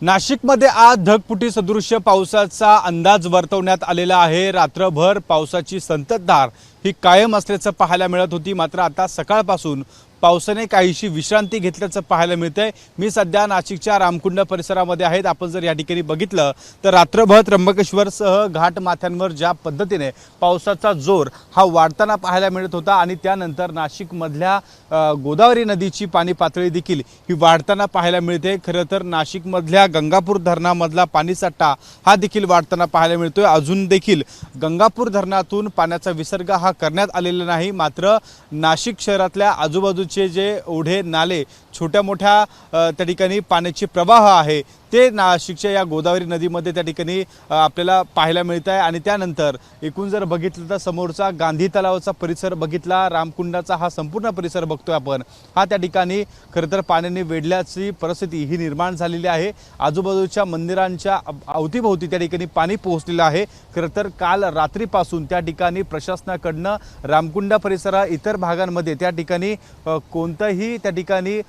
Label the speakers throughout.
Speaker 1: नाशिकमध्ये आज ढगफुटी सदृश्य पावसाचा अंदाज वर्तवण्यात आलेला आहे। रात्रभर पावसाची संततधार ही कायम असल्याचं पाहायला मिळत होती, मात्र आता सकाळपासून पावसाने काहीशी विश्रांती घेतल्याचं पाहायला मिळतंय। मी सध्या नाशिकच्या रामकुंड परिसरामध्ये आहे। आपण जर या ठिकाणी बघितलं तर रात्रभर त्र्यंबकेश्वरसह घाट माथ्यांवर ज्या पद्धतीने पावसाचा जोर हा वाढताना पाहायला मिळत होता आणि त्यानंतर नाशिकमधल्या गोदावरी नदीची पाणी पातळी देखील ही वाढताना पाहायला मिळते। खरं तर नाशिकमधल्या गंगापूर धरणामधला पाणीसाठा हा देखील वाढताना पाहायला मिळतोय। अजून देखील गंगापूर धरणातून पाण्याचा विसर्ग हा करण्यात आलेला नाही, मात्र नाशिक शहरातल्या आजूबाजूचे जे ओढे नाले छोट्या मोठ्या त्या ठिकाणी पाण्याचे प्रवाह आहे ते नाशिकच्या या गोदावरी नदीमध्ये त्या ठिकाणी आपल्याला पाहायला मिळत आहे। आणि त्यानंतर एकूण जर बघितलं तर समोरचा गांधी तलावाचा परिसर बघितला, रामकुंडाचा हा संपूर्ण परिसर बघतोय आपण, हा त्या ठिकाणी खरं तर पाण्याने वेढल्याची परिस्थिती ही निर्माण झालेली आहे। आजूबाजूच्या मंदिरांच्या अवतीभोवती त्या ठिकाणी पाणी पोहोचलेलं आहे। खरं तर काल रात्रीपासून त्या ठिकाणी प्रशासनाकडनं रामकुंडा परिसरात इतर भागांमध्ये त्या ठिकाणी कोणताही त्या ठिकाणी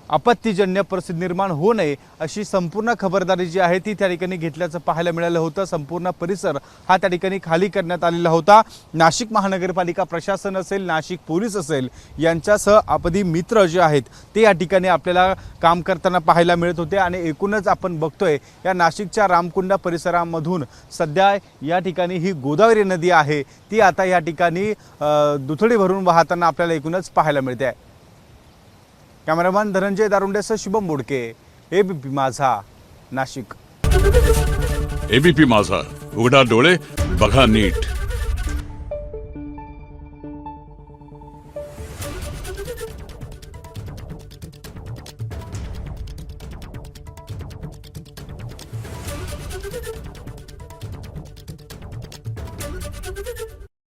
Speaker 1: आपत्तीजन्य परिस्थिती निर्माण होऊ नये अशी संपूर्ण खबरदारी जी आहे ती त्या ठिकाणी घेतल्याचं पाहायला मिळालं होतं। संपूर्ण परिसर हा त्या ठिकाणी खाली करण्यात आलेला होता। नाशिक महानगरपालिका प्रशासन असेल, नाशिक पोलीस असेल, यांच्यासह आपदी मित्र जे आहेत ते या ठिकाणी आपल्याला काम करताना पाहायला मिळत होते। आणि एकूणच आपण बघतोय या नाशिकच्या रामकुंडा परिसरामधून सध्या या ठिकाणी ही गोदावरी नदी आहे ती आता या ठिकाणी दुथडी भरून वाहताना आपल्याला एकूणच पाहायला मिळते आहे। कॅमेरामॅन धनंजय दारुंडेसह शुभम बोडके, एबीपी माझा, नाशिक।
Speaker 2: एबीपी माझा, उघडा डोळे बघा नीट।